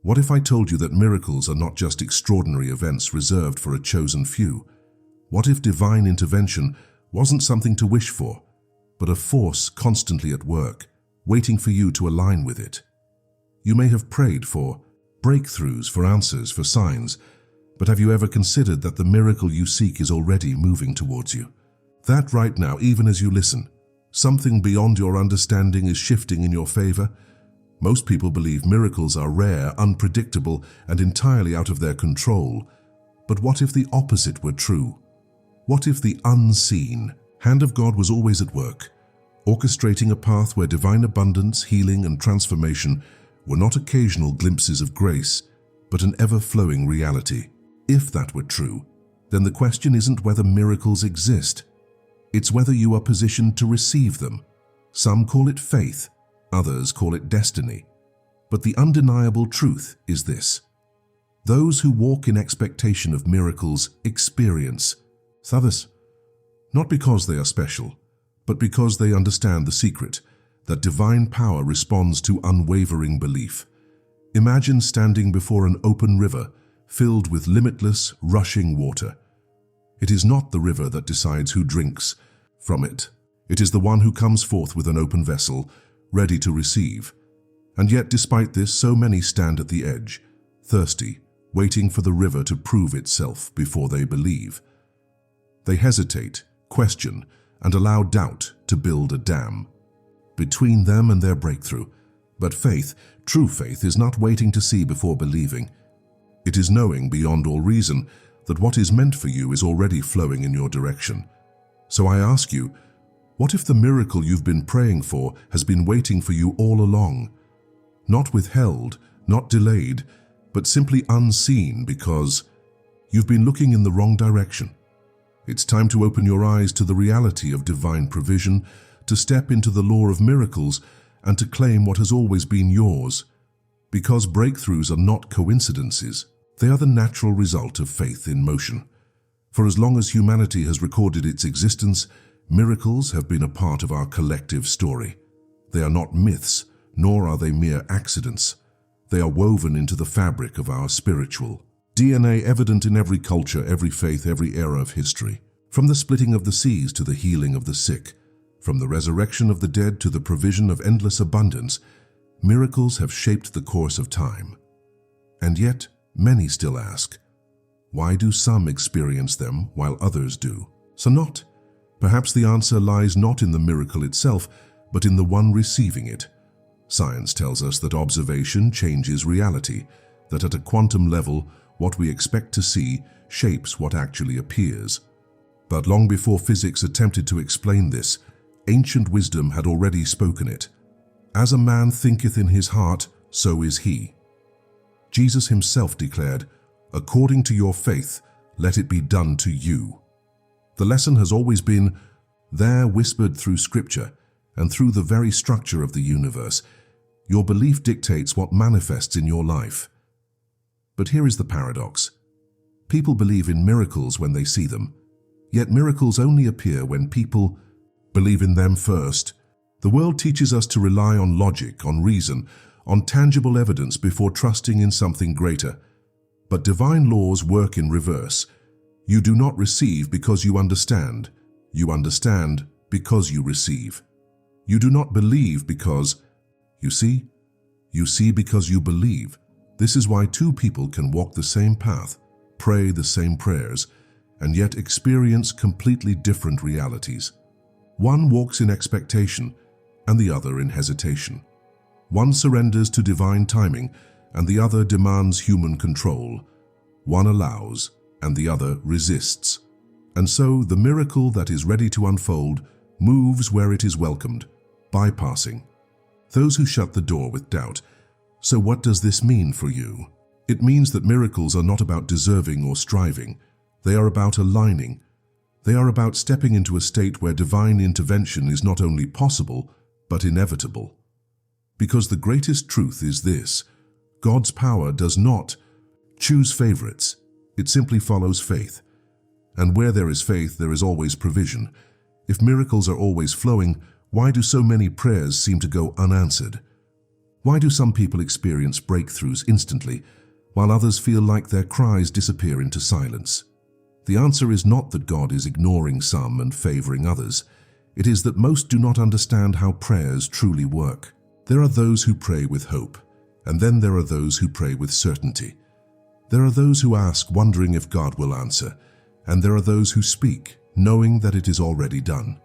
What if I told you that miracles are not just extraordinary events reserved for a chosen few? What if divine intervention wasn't something to wish for, but a force constantly at work, waiting for you to align with it? You may have prayed for breakthroughs, for answers, for signs, but have you ever considered that the miracle you seek is already moving towards you? That right now, even as you listen, something beyond your understanding is shifting in your favor. Most people believe miracles are rare, unpredictable, and entirely out of their control. But what if the opposite were true? What if the unseen hand of God was always at work, orchestrating a path where divine abundance, healing, and transformation were not occasional glimpses of grace, but an ever-flowing reality? If that were true, then the question isn't whether miracles exist. It's whether you are positioned to receive them. Some call it faith, others call it destiny. But the undeniable truth is this: those who walk in expectation of miracles experience others, not because they are special, but because they understand the secret that divine power responds to unwavering belief. Imagine standing before an open river filled with limitless, rushing water. It is not the river that decides who drinks from it. It is the one who comes forth with an open vessel, ready to receive. And yet, despite this, so many stand at the edge, thirsty, waiting for the river to prove itself before they believe. They hesitate, question, and allow doubt to build a dam between them and their breakthrough. But faith, true faith, is not waiting to see before believing. It is knowing beyond all reason that what is meant for you is already flowing in your direction. So I ask you, what if the miracle you've been praying for has been waiting for you all along? Not withheld, not delayed, but simply unseen because you've been looking in the wrong direction. It's time to open your eyes to the reality of divine provision, to step into the law of miracles, and to claim what has always been yours. Because breakthroughs are not coincidences. They are the natural result of faith in motion. For as long as humanity has recorded its existence, miracles have been a part of our collective story. They are not myths, nor are they mere accidents. They are woven into the fabric of our spiritual DNA, evident in every culture, every faith, every era of history. From the splitting of the seas to the healing of the sick, from the resurrection of the dead to the provision of endless abundance, miracles have shaped the course of time. And yet, many still ask, why do some experience them while others do? So not. Perhaps the answer lies not in the miracle itself, but in the one receiving it. Science tells us that observation changes reality, that at a quantum level, what we expect to see shapes what actually appears. But long before physics attempted to explain this, ancient wisdom had already spoken it. As a man thinketh in his heart, so is he. Jesus himself declared, according to your faith, let it be done to you. The lesson has always been there, whispered through scripture and through the very structure of the universe. Your belief dictates what manifests in your life. But here is the paradox. People believe in miracles when they see them, yet miracles only appear when people believe in them first. The world teaches us to rely on logic, on reason, on tangible evidence before trusting in something greater. But divine laws work in reverse. You do not receive because you understand. You understand because you receive. You do not believe because you see. You see because you believe. This is why two people can walk the same path, pray the same prayers, and yet experience completely different realities. One walks in expectation and the other in hesitation. One surrenders to divine timing and the other demands human control. One allows and the other resists. And so the miracle that is ready to unfold moves where it is welcomed, bypassing those who shut the door with doubt. So what does this mean for you? It means that miracles are not about deserving or striving. They are about aligning. They are about stepping into a state where divine intervention is not only possible, but inevitable. Because the greatest truth is this: God's power does not choose favorites. It simply follows faith. And where there is faith, there is always provision. If miracles are always flowing, why do so many prayers seem to go unanswered? Why do some people experience breakthroughs instantly, while others feel like their cries disappear into silence? The answer is not that God is ignoring some and favoring others. It is that most do not understand how prayers truly work. There are those who pray with hope, and then there are those who pray with certainty. There are those who ask, wondering if God will answer, and there are those who speak, knowing that it is already done.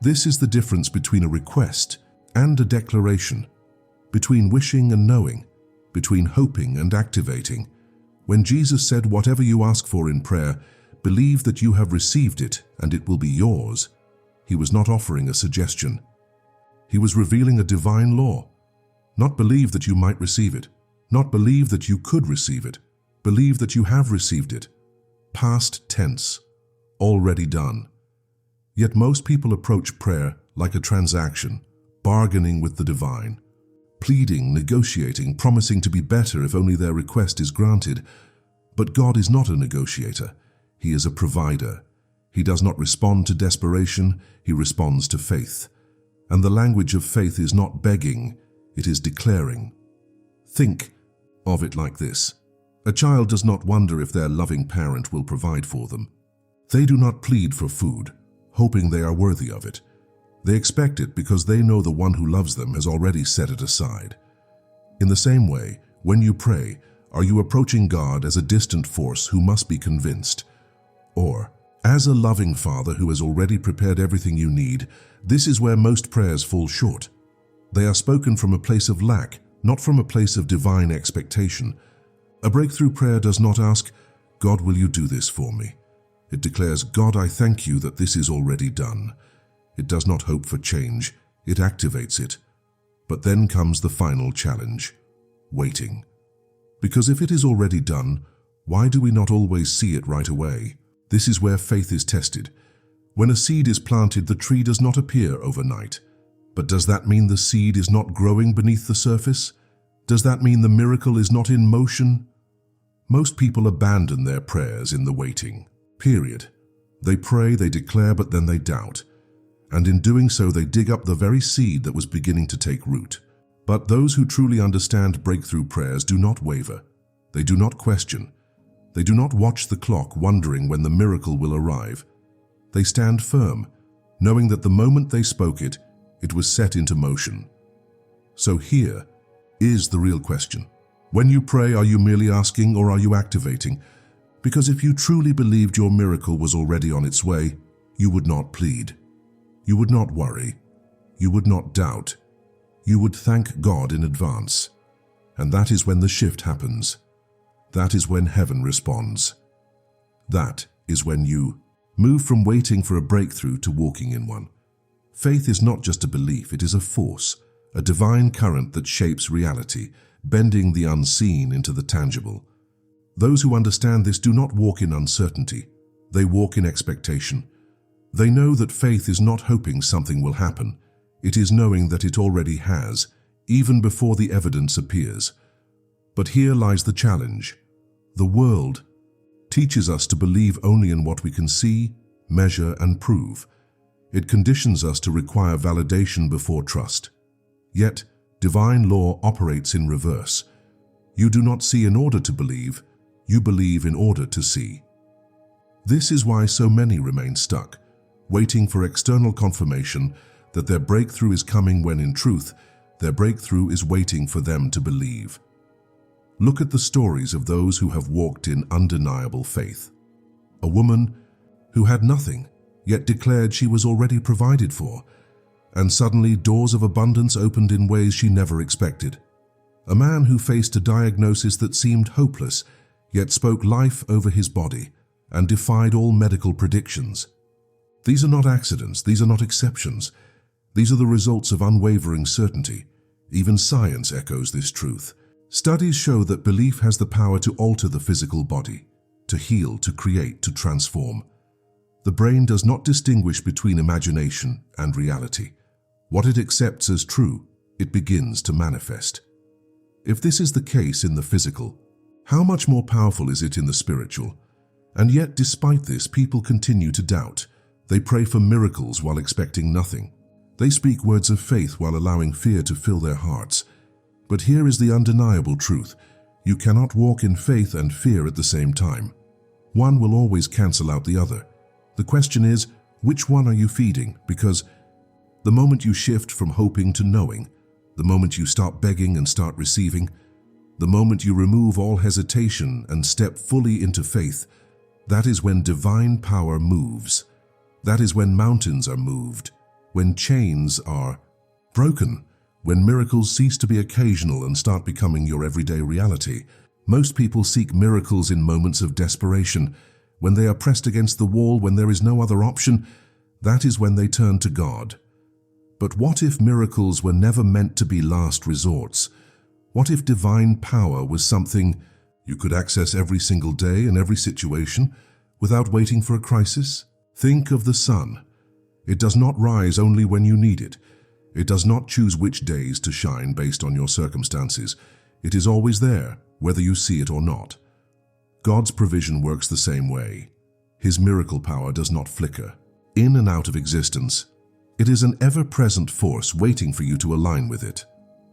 This is the difference between a request and a declaration, between wishing and knowing, between hoping and activating. When Jesus said, "Whatever you ask for in prayer, believe that you have received it and it will be yours," he was not offering a suggestion. He was revealing a divine law. Not believe that you might receive it, not believe that you could receive it, believe that you have received it. Past tense, already done. Yet most people approach prayer like a transaction, bargaining with the divine, pleading, negotiating, promising to be better if only their request is granted. But God is not a negotiator. He is a provider. He does not respond to desperation, he responds to faith. And the language of faith is not begging, it is declaring. Think of it like this. A child does not wonder if their loving parent will provide for them. They do not plead for food, hoping they are worthy of it. They expect it because they know the one who loves them has already set it aside. In the same way, when you pray, are you approaching God as a distant force who must be convinced? Or, as a loving Father who has already prepared everything you need? This is where most prayers fall short. They are spoken from a place of lack, not from a place of divine expectation. A breakthrough prayer does not ask, "God, will you do this for me?" It declares, "God, I thank you that this is already done." It does not hope for change, it activates it. But then comes the final challenge, waiting. Because if it is already done, why do we not always see it right away? This is where faith is tested. When a seed is planted, the tree does not appear overnight. But does that mean the seed is not growing beneath the surface? Does that mean the miracle is not in motion? Most people abandon their prayers in the waiting, period. They pray, they declare, but then they doubt. And in doing so, they dig up the very seed that was beginning to take root. But those who truly understand breakthrough prayers do not waver. They do not question. They do not watch the clock wondering when the miracle will arrive. They stand firm, knowing that the moment they spoke it, it was set into motion. So here is the real question. When you pray, are you merely asking or are you activating? Because if you truly believed your miracle was already on its way, you would not plead. You would not worry. You would not doubt. You would thank God in advance. And that is when the shift happens. That is when heaven responds. That is when you move from waiting for a breakthrough to walking in one. Faith is not just a belief, it is a force, a divine current that shapes reality, bending the unseen into the tangible. Those who understand this do not walk in uncertainty, they walk in expectation. They know that faith is not hoping something will happen, it is knowing that it already has, even before the evidence appears. But here lies the challenge. The world teaches us to believe only in what we can see, measure, and prove. It conditions us to require validation before trust. Yet, divine law operates in reverse. You do not see in order to believe, you believe in order to see. This is why so many remain stuck, waiting for external confirmation that their breakthrough is coming when in truth, their breakthrough is waiting for them to believe. Look at the stories of those who have walked in undeniable faith. A woman who had nothing, yet declared she was already provided for, and suddenly doors of abundance opened in ways she never expected. A man who faced a diagnosis that seemed hopeless, yet spoke life over his body and defied all medical predictions. These are not accidents, these are not exceptions. These are the results of unwavering certainty. Even science echoes this truth. Studies show that belief has the power to alter the physical body, to heal, to create, to transform. The brain does not distinguish between imagination and reality. What it accepts as true, it begins to manifest. If this is the case in the physical, how much more powerful is it in the spiritual? And yet, despite this, people continue to doubt. They pray for miracles while expecting nothing. They speak words of faith while allowing fear to fill their hearts. But here is the undeniable truth. You cannot walk in faith and fear at the same time. One will always cancel out the other. The question is, which one are you feeding? Because the moment you shift from hoping to knowing, the moment you stop begging and start receiving, the moment you remove all hesitation and step fully into faith, that is when divine power moves. That is when mountains are moved, when chains are broken, when miracles cease to be occasional and start becoming your everyday reality. Most people seek miracles in moments of desperation. When they are pressed against the wall, when there is no other option, that is when they turn to God. But what if miracles were never meant to be last resorts? What if divine power was something you could access every single day in every situation without waiting for a crisis? Think of the sun. It does not rise only when you need it. It does not choose which days to shine based on your circumstances. It is always there, whether you see it or not. God's provision works the same way. His miracle power does not flicker in and out of existence. It is an ever-present force waiting for you to align with it.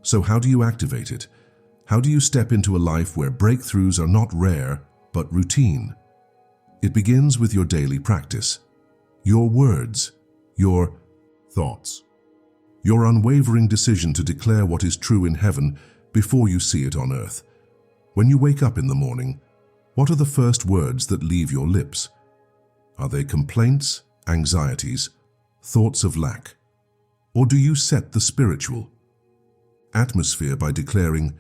So how do you activate it? How do you step into a life where breakthroughs are not rare, but routine? It begins with your daily practice, your words, your thoughts, your unwavering decision to declare what is true in heaven before you see it on earth. When you wake up in the morning, what are the first words that leave your lips? Are they complaints, anxieties, thoughts of lack? Or do you set the spiritual atmosphere by declaring,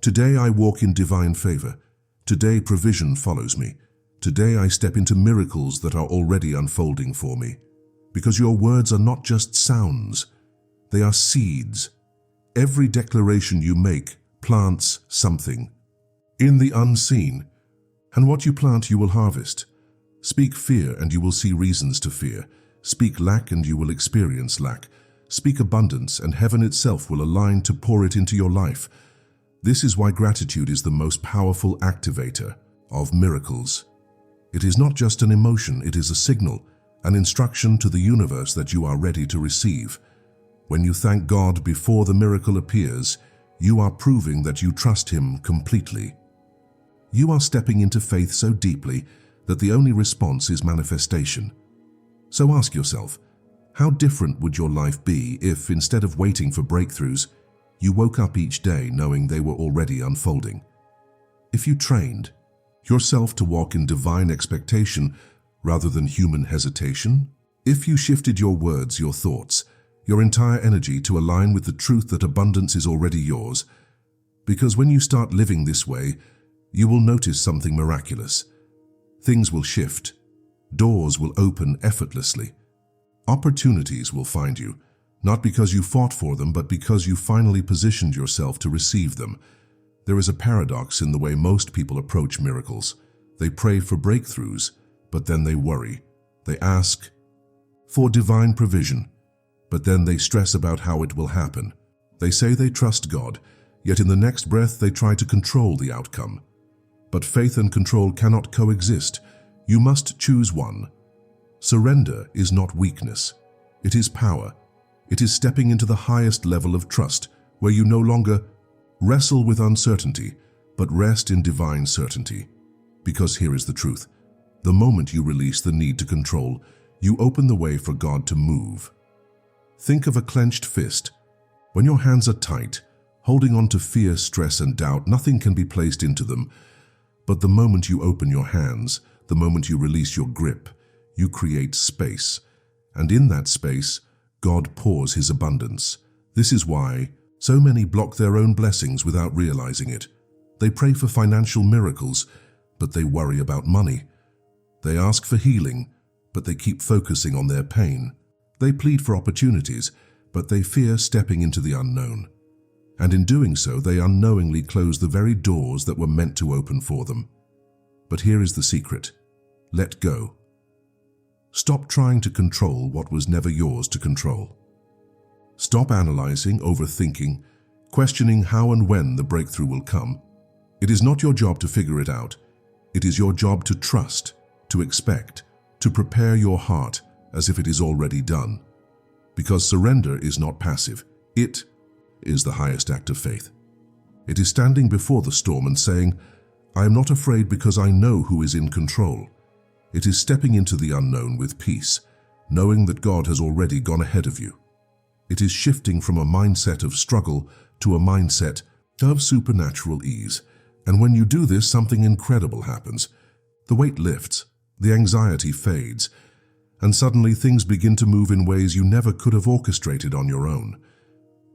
"Today I walk in divine favor. Today provision follows me. Today I step into miracles that are already unfolding for me." Because your words are not just sounds, they are seeds. Every declaration you make plants something in the unseen. And what you plant you will harvest. Speak fear and you will see reasons to fear. Speak lack and you will experience lack. Speak abundance and heaven itself will align to pour it into your life. This is why gratitude is the most powerful activator of miracles. It is not just an emotion, it is a signal, an instruction to the universe that you are ready to receive. When you thank God before the miracle appears, you are proving that you trust Him completely. You are stepping into faith so deeply that the only response is manifestation. So ask yourself, how different would your life be if, instead of waiting for breakthroughs, you woke up each day knowing they were already unfolding? If you trained yourself to walk in divine expectation rather than human hesitation? If you shifted your words, your thoughts, your entire energy to align with the truth that abundance is already yours? Because when you start living this way, you will notice something miraculous. Things will shift. Doors will open effortlessly. Opportunities will find you, not because you fought for them, but because you finally positioned yourself to receive them. There is a paradox in the way most people approach miracles. They pray for breakthroughs, but then they worry. They ask for divine provision, but then they stress about how it will happen. They say they trust God, yet in the next breath they try to control the outcome. But faith and control cannot coexist. You must choose one. Surrender is not weakness. It is power. It is stepping into the highest level of trust, where you no longer wrestle with uncertainty, but rest in divine certainty. Because here is the truth. The moment you release the need to control, you open the way for God to move. Think of a clenched fist. When your hands are tight, holding on to fear, stress, and doubt, nothing can be placed into them. But the moment you open your hands, the moment you release your grip, you create space. And in that space, God pours His abundance. This is why so many block their own blessings without realizing it. They pray for financial miracles, but they worry about money. They ask for healing, but they keep focusing on their pain. They plead for opportunities, but they fear stepping into the unknown. And in doing so, they unknowingly close the very doors that were meant to open for them. But here is the secret. Let go. Stop trying to control what was never yours to control. Stop analyzing, overthinking, questioning how and when the breakthrough will come. It is not your job to figure it out. It is your job to trust, to expect, to prepare your heart as if it is already done. Because surrender is not passive. It is the highest act of faith. It is standing before the storm and saying, "I am not afraid because I know who is in control." It is stepping into the unknown with peace, knowing that God has already gone ahead of you. It is shifting from a mindset of struggle to a mindset of supernatural ease. And when you do this, something incredible happens. The weight lifts, the anxiety fades, and suddenly things begin to move in ways you never could have orchestrated on your own.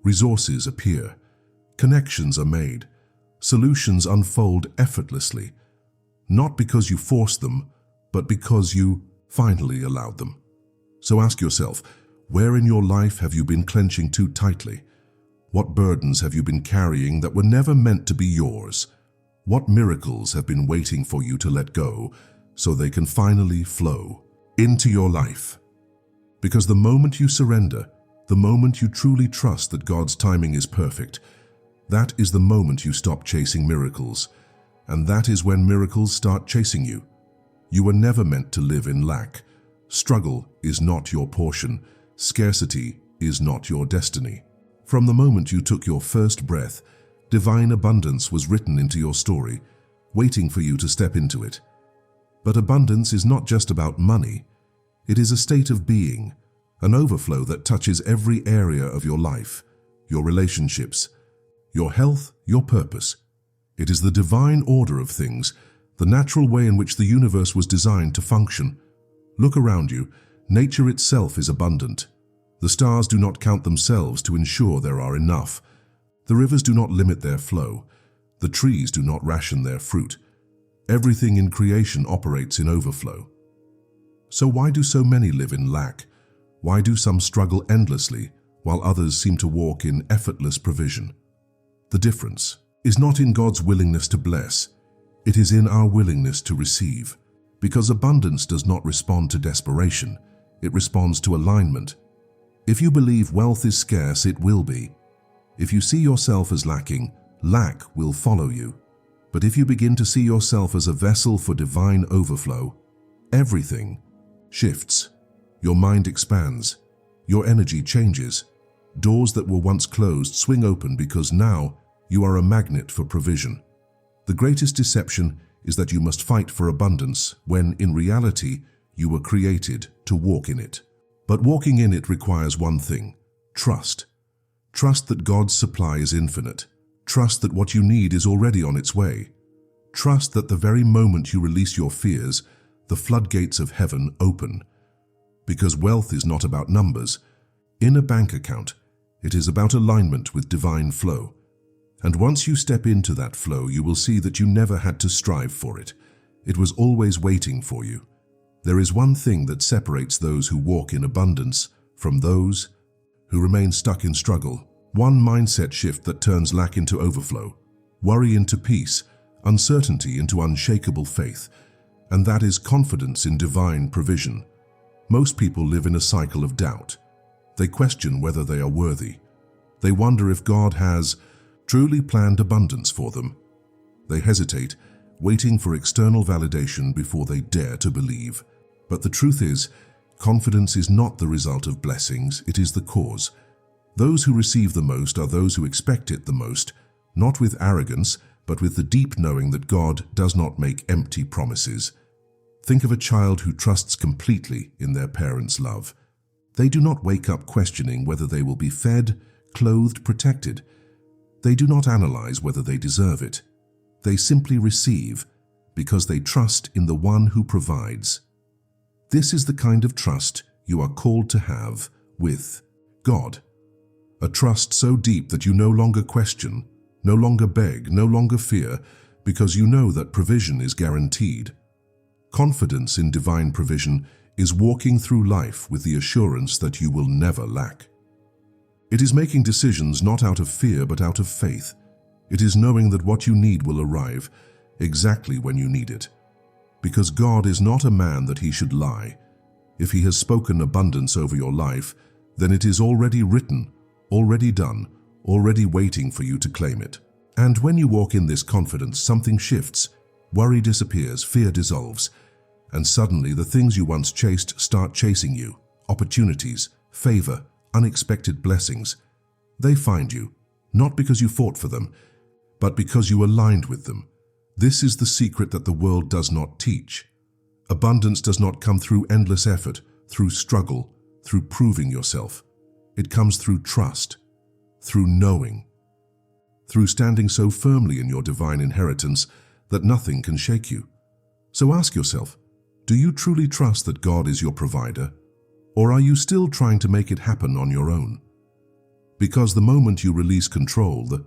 Resources appear, connections are made, solutions unfold effortlessly, not because you forced them, but because you finally allowed them. So ask yourself, where in your life have you been clenching too tightly? What burdens have you been carrying that were never meant to be yours? What miracles have been waiting for you to let go so they can finally flow into your life? Because the moment you surrender, the moment you truly trust that God's timing is perfect, that is the moment you stop chasing miracles, and that is when miracles start chasing you. You were never meant to live in lack. Struggle is not your portion. Scarcity is not your destiny. From the moment you took your first breath, divine abundance was written into your story, waiting for you to step into it. But abundance is not just about money. It is a state of being, an overflow that touches every area of your life, your relationships, your health, your purpose. It is the divine order of things, the natural way in which the universe was designed to function. Look around you. Nature itself is abundant. The stars do not count themselves to ensure there are enough. The rivers do not limit their flow. The trees do not ration their fruit. Everything in creation operates in overflow. So why do so many live in lack? Why do some struggle endlessly, while others seem to walk in effortless provision? The difference is not in God's willingness to bless. It is in our willingness to receive. Because abundance does not respond to desperation. It responds to alignment. If you believe wealth is scarce, it will be. If you see yourself as lacking, lack will follow you. But if you begin to see yourself as a vessel for divine overflow, everything shifts. Your mind expands. Your energy changes. Doors that were once closed swing open because now you are a magnet for provision. The greatest deception is that you must fight for abundance when, in reality, you were created to walk in it. But walking in it requires one thing: trust. Trust that God's supply is infinite. Trust that what you need is already on its way. Trust that the very moment you release your fears, the floodgates of heaven open. Because wealth is not about numbers. In a bank account, it is about alignment with divine flow. And once you step into that flow, you will see that you never had to strive for it. It was always waiting for you. There is one thing that separates those who walk in abundance from those who remain stuck in struggle. One mindset shift that turns lack into overflow, worry into peace, uncertainty into unshakable faith, and that is confidence in divine provision. Most people live in a cycle of doubt. They question whether they are worthy. They wonder if God has truly planned abundance for them. They hesitate, waiting for external validation before they dare to believe. But the truth is, confidence is not the result of blessings, it is the cause. Those who receive the most are those who expect it the most, not with arrogance, but with the deep knowing that God does not make empty promises. Think of a child who trusts completely in their parents' love. They do not wake up questioning whether they will be fed, clothed, protected. They do not analyze whether they deserve it. They simply receive because they trust in the one who provides. This is the kind of trust you are called to have with God. A trust so deep that you no longer question, no longer beg, no longer fear, because you know that provision is guaranteed. Confidence in divine provision is walking through life with the assurance that you will never lack. It is making decisions not out of fear but out of faith. It is knowing that what you need will arrive exactly when you need it. Because God is not a man that he should lie. If he has spoken abundance over your life, then it is already written, already done, already waiting for you to claim it. And when you walk in this confidence, something shifts. Worry disappears, fear dissolves, and suddenly the things you once chased start chasing you. Opportunities, favor, unexpected blessings. They find you, not because you fought for them, but because you aligned with them. This is the secret that the world does not teach. Abundance does not come through endless effort, through struggle, through proving yourself. It comes through trust, through knowing, through standing so firmly in your divine inheritance that nothing can shake you. So ask yourself, do you truly trust that God is your provider? Or are you still trying to make it happen on your own? Because the moment you release control, the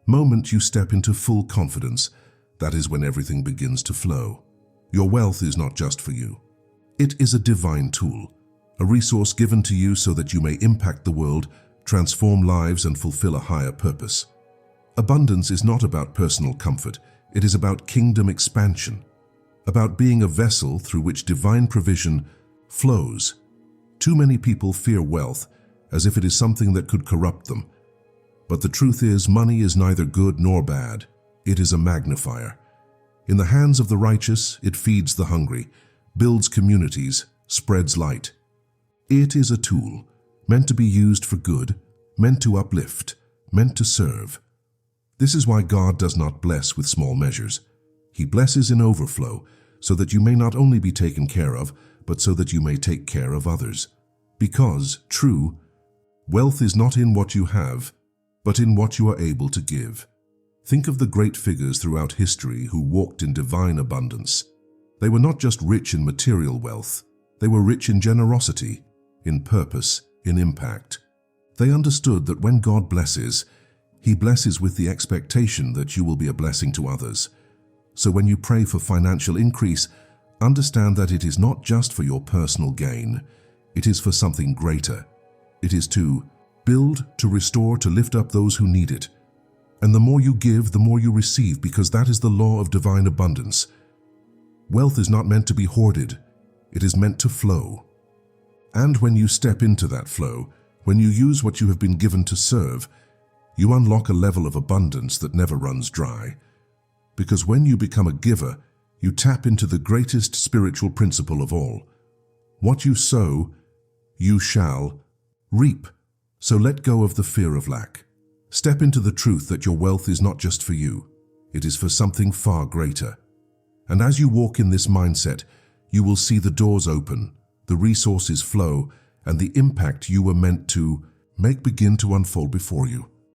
moment you step into full confidence, that is when everything begins to flow. Your wealth is not just for you. It is a divine tool, a resource given to you so that you may impact the world, transform lives, and fulfill a higher purpose. Abundance is not about personal comfort. It is about kingdom expansion, about being a vessel through which divine provision flows. Too many people fear wealth as if it is something that could corrupt them. But the truth is, money is neither good nor bad. It is a magnifier. In the hands of the righteous, it feeds the hungry, builds communities, spreads light. It is a tool, meant to be used for good, meant to uplift, meant to serve. This is why God does not bless with small measures. He blesses in overflow, so that you may not only be taken care of, but so that you may take care of others. Because, true, wealth is not in what you have, but in what you are able to give. Think of the great figures throughout history who walked in divine abundance. They were not just rich in material wealth, they were rich in generosity, in purpose, in impact. They understood that when God blesses, He blesses with the expectation that you will be a blessing to others. So when you pray for financial increase, understand that it is not just for your personal gain. It is for something greater. It is to build, to restore, to lift up those who need it. And the more you give, the more you receive, because that is the law of divine abundance. Wealth is not meant to be hoarded. It is meant to flow. And when you step into that flow, when you use what you have been given to serve, you unlock a level of abundance that never runs dry. Because when you become a giver, you tap into the greatest spiritual principle of all. What you sow, you shall reap. So let go of the fear of lack. Step into the truth that your wealth is not just for you. It is for something far greater. And as you walk in this mindset, you will see the doors open, the resources flow, and the impact you were meant to make begin to unfold before you.